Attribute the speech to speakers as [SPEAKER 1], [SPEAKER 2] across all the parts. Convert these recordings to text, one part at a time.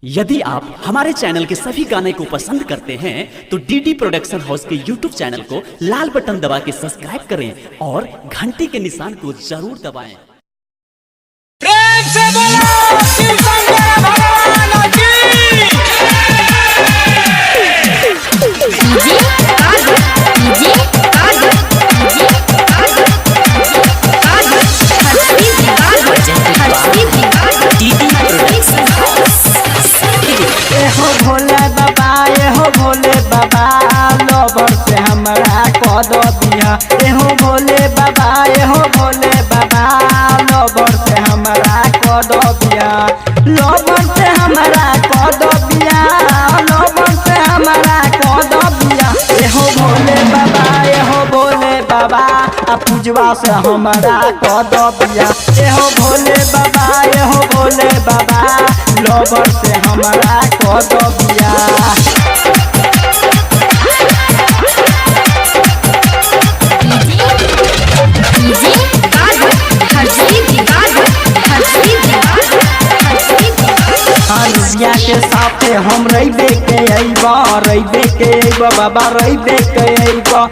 [SPEAKER 1] यदि आप हमारे चैनल के सभी गाने को पसंद करते हैं तो डीडी प्रोडक्शन हाउस के यूट्यूब चैनल को लाल बटन दबा के सब्सक्राइब करें और घंटी के निशान को जरूर दबाएं।
[SPEAKER 2] प्रेम से बोलो शिव शंकर भगवान की।
[SPEAKER 3] एहो भोले बाबा, एहो भोले बाबा, लोबर से हमरा कद दिया। एहो भोले बाबा, एहो भोले बाबा, लोबर से हमरा कद दिया। लोबर से हमरा कद दिया, लोबर से हमरा कद दिया। एहो भोले बाबा, एहो भोले बाबा, आ पूजवा से हमरा कद दिया। एहो भोले बाबा, एहो भोले बाबा, लोबर से हमरा कद दिया। हरिया के साथे हम रहिबे के अइबा, रहिबे के अइबा बाबा, रहिबे के अइबा।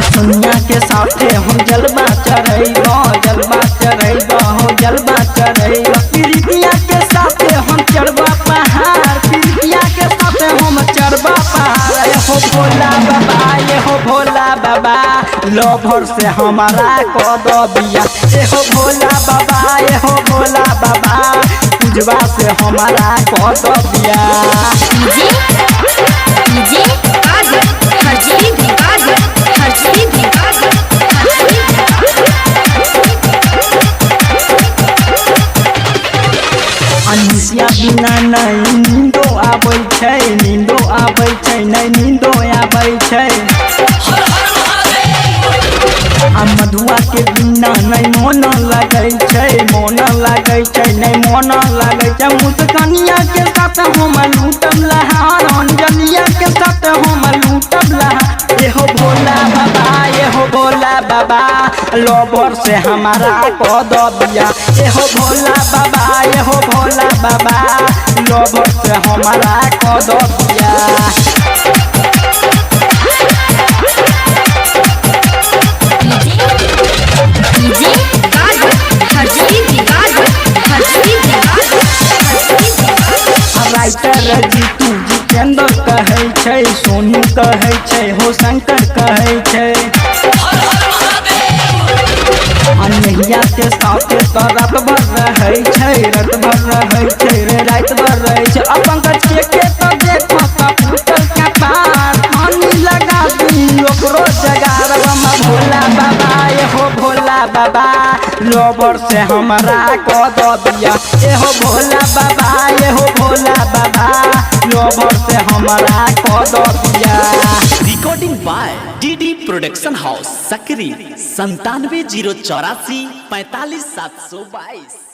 [SPEAKER 3] सोनिया के साथे हम जलवा चढ़ैबा, जलवा चढ़ैबा हो, जलवा चढ़ैबा। प्रीतिया के साथे हम चढ़बा पहाड़, प्रीतिया के साथे हम चढ़बा पहाड़। एहो भोला बाबा, एहो भोला बाबा, लोभर से हमारा कद दिया। एहो भोला बाबा, एहो भोला बाबा, पूजवा से हमारा कद दिया। अनिसिया बिना नहीं नींदो आबै छै, नींदो आबै छै, नहीं नींदो आबै छै। आ मधुआ के बिना नहीं मन लगै छै, मन लगै छै, नहीं मन लगै छै। मुस्कानिया के साथ हम लूटब लहार, अंजलिया के साथ हम लूटब लहार। एहो भोला बाबा, एहो भोला बाबा, लोभर से हमारा कद दिया। एहो भोला बाबा, एहो भोला बाबा, लोभर से हमारा कद दिया। राइटर जीतू जितेंद्र कहै छै, सोनू कहै छै, हो शंकर कहै छै। अनहिया के साथे तो रात भर रहै छै, रात भर रहै छै रे, रात भर रहै छै। अपन के तो देखो तो फूटल का पार, पानी लगा दी ओकरो जगारवा में। भोला बाबा, एहो भोला बाबा, लोबर से हमरा कद दिया। एहो भोला बाबा, एहो भोला बाबा, लोबर से हमरा कद दिया।
[SPEAKER 1] Recording by DD production house Sakri 97 084 45 722।